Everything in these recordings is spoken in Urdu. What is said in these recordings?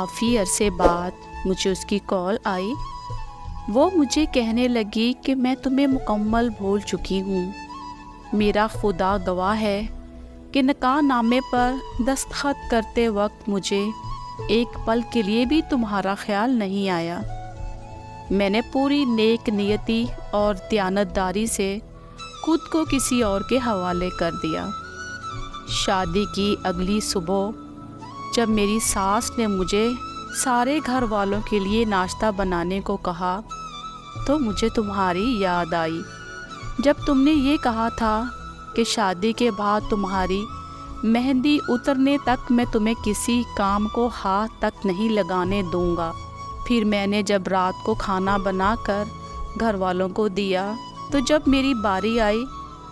کافی عرصے بعد مجھے اس کی کال آئی۔ وہ مجھے کہنے لگی کہ میں تمہیں مکمل بھول چکی ہوں۔ میرا خدا گواہ ہے کہ نکاح نامے پر دستخط کرتے وقت مجھے ایک پل کے لیے بھی تمہارا خیال نہیں آیا۔ میں نے پوری نیک نیتی اور دیانتداری سے خود کو کسی اور کے حوالے کر دیا۔ شادی کی اگلی صبح جب میری ساس نے مجھے سارے گھر والوں کے لیے ناشتہ بنانے کو کہا تو مجھے تمہاری یاد آئی۔ جب تم نے یہ کہا تھا کہ شادی کے بعد تمہاری مہندی اترنے تک میں تمہیں کسی کام کو ہاتھ تک نہیں لگانے دوں گا۔ پھر میں نے جب رات کو کھانا بنا کر گھر والوں کو دیا تو جب میری باری آئی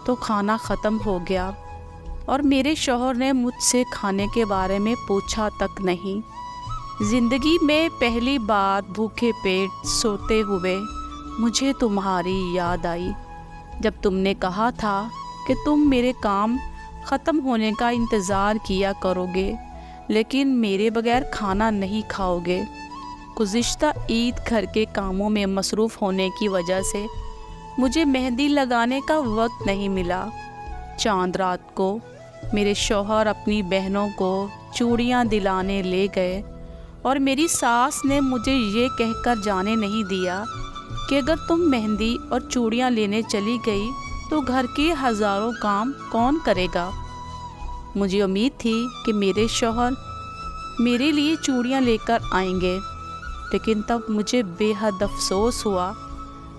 تو کھانا ختم ہو گیا اور میرے شوہر نے مجھ سے کھانے کے بارے میں پوچھا تک نہیں۔ زندگی میں پہلی بار بھوکے پیٹ سوتے ہوئے مجھے تمہاری یاد آئی جب تم نے کہا تھا کہ تم میرے کام ختم ہونے کا انتظار کیا کرو گے لیکن میرے بغیر کھانا نہیں کھاؤ گے۔ گزشتہ عید گھر کے کاموں میں مصروف ہونے کی وجہ سے مجھے مہندی لگانے کا وقت نہیں ملا۔ چاند رات کو میرے شوہر اپنی بہنوں کو چوڑیاں دلانے لے گئے اور میری ساس نے مجھے یہ کہہ کر جانے نہیں دیا کہ اگر تم مہندی اور چوڑیاں لینے چلی گئی تو گھر کے ہزاروں کام کون کرے گا۔ مجھے امید تھی کہ میرے شوہر میرے لیے چوڑیاں لے کر آئیں گے، لیکن تب مجھے بے حد افسوس ہوا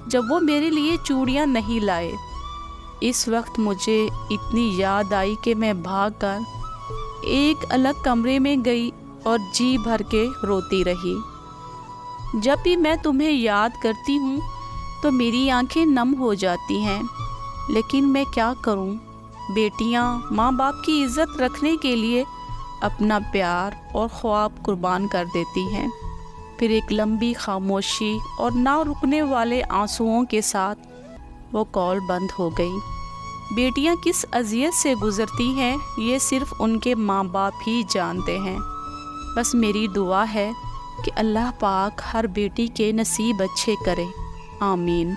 جب وہ میرے لیے چوڑیاں نہیں لائے۔ اس وقت مجھے اتنی یاد آئی کہ میں بھاگ کر ایک الگ کمرے میں گئی اور جی بھر کے روتی رہی۔ جب بھی میں تمہیں یاد کرتی ہوں تو میری آنکھیں نم ہو جاتی ہیں، لیکن میں کیا کروں؟ بیٹیاں ماں باپ کی عزت رکھنے کے لیے اپنا پیار اور خواب قربان کر دیتی ہیں۔ پھر ایک لمبی خاموشی اور نہ رکنے والے آنسوؤں کے ساتھ وہ کال بند ہو گئی۔ بیٹیاں کس اذیت سے گزرتی ہیں یہ صرف ان کے ماں باپ ہی جانتے ہیں۔ بس میری دعا ہے کہ اللہ پاک ہر بیٹی کے نصیب اچھے کرے، آمین۔